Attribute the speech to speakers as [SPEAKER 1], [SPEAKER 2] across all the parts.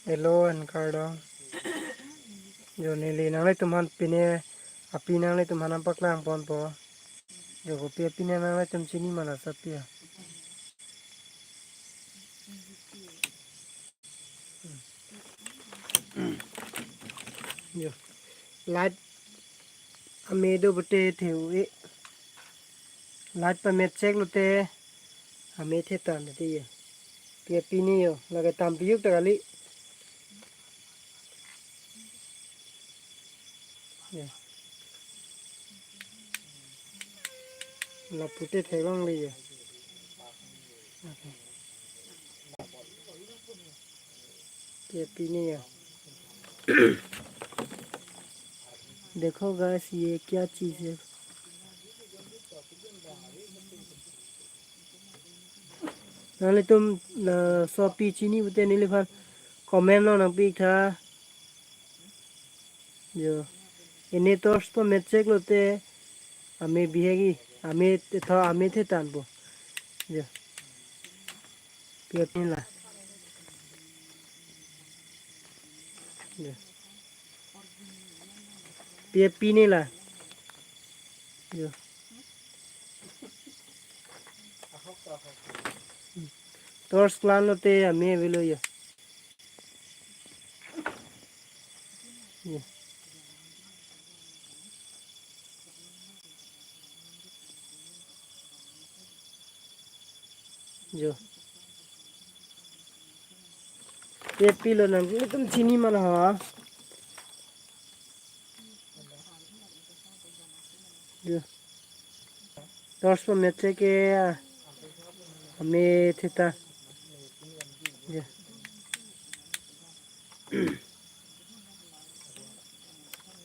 [SPEAKER 1] Hello and Cardong. Johnny nang le tumhan pine api nang le tumhan ampak lang pon po. Jo ko pia pine nang le tum chini mana sapia. Jo. Light amedo bete theu e. Light pa met check lote ame the tan de ye. Pia pine yo laga tam piuk ta kali. Ya. La pute thegong le ye. Pia pine yo. देखो guys ये क्या चीज़ है नाले तुम shoppe चीनी बते नीले फान कमेंट नो नंपी था जो इन्हें तो स्पो मैचेक लोते हमें बिहेगी हमें था हमें थे तानबो जो पियपनी ला जो पियपनी ला जो टॉर्च प्लान लोते हमें विलो ये जो पियपी लो नंपी तुम चीनी मना हाँ जो टॉर्च पर मैचेक हमें थे ता जो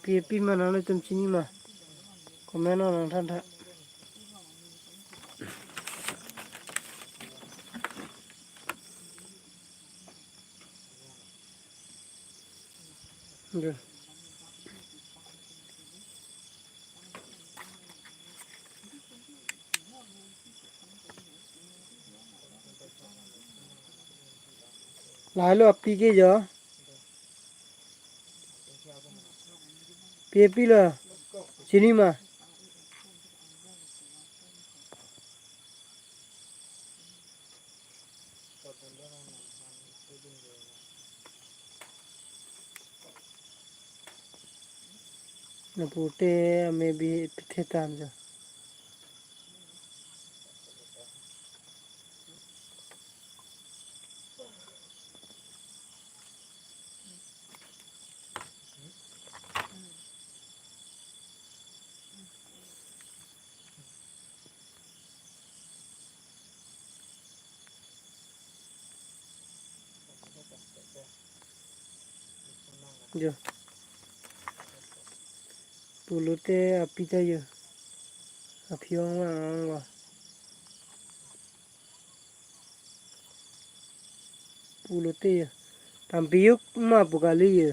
[SPEAKER 1] पियपी मना ले तुम चीनी मा कमेंट नो नंग था जो लालो अपी के जो पियपी लो चीनी मा न पुटे हमें भी थे तान जो पुलुते अपी तायो अपियों वा पुलुते tampiuk ma bukali ye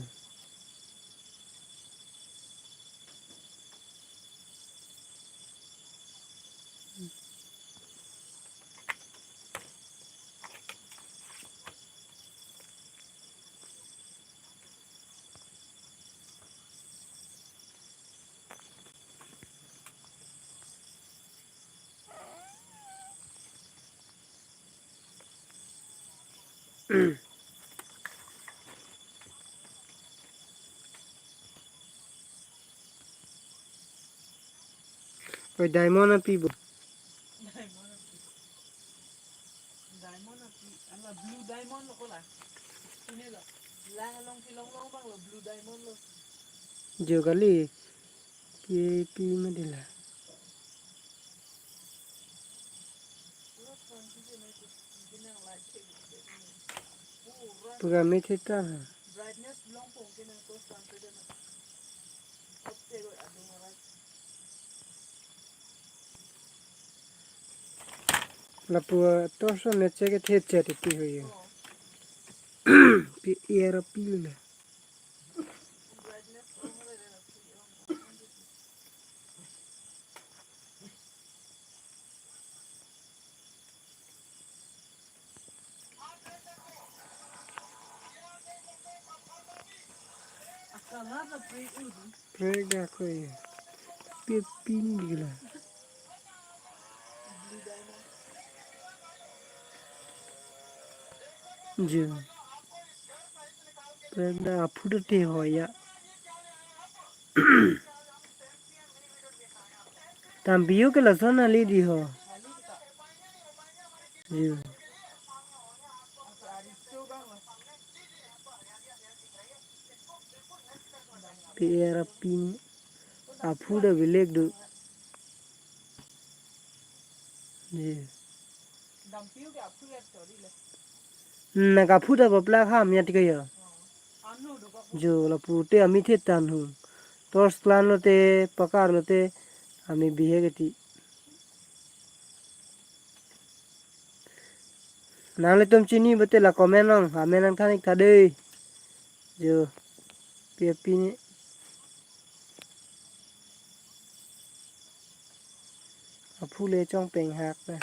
[SPEAKER 1] koi diamond api bu
[SPEAKER 2] diamond ala blue diamond lo kola ini lo lang long ki long bang lo blue diamond lo
[SPEAKER 1] jo kali pi ma dila
[SPEAKER 2] lo kon ki je me ki nang light check
[SPEAKER 1] puga me theta
[SPEAKER 2] brightness long pong ki nang to san pe na otte go adung ra
[SPEAKER 1] la pu to so ne che ke the che ti pi hoye pi era pi le
[SPEAKER 2] brightness on ra ra nada pre udu.
[SPEAKER 1] Prega coi. Pepino gila.
[SPEAKER 2] Blue diamond.
[SPEAKER 1] Je. Prega apuda te hoya. También que la zona le dijo.
[SPEAKER 2] Ali kita.
[SPEAKER 1] Je.
[SPEAKER 2] Asa aristo bang lah.
[SPEAKER 1] Pera pin. Apuda beleg do. Je.
[SPEAKER 2] Dampiu ke apu ya story le.
[SPEAKER 1] Naga apuda bapla kham ya tikaya.
[SPEAKER 2] Anu do kok.
[SPEAKER 1] Jo la pute ami the tan hu. Tors plan lo te pakar lo te ami bihe geti. Nang le tom chini bete la comment nong hamenan khanik thade. Jo. Pepini. Apule trong peng hak na.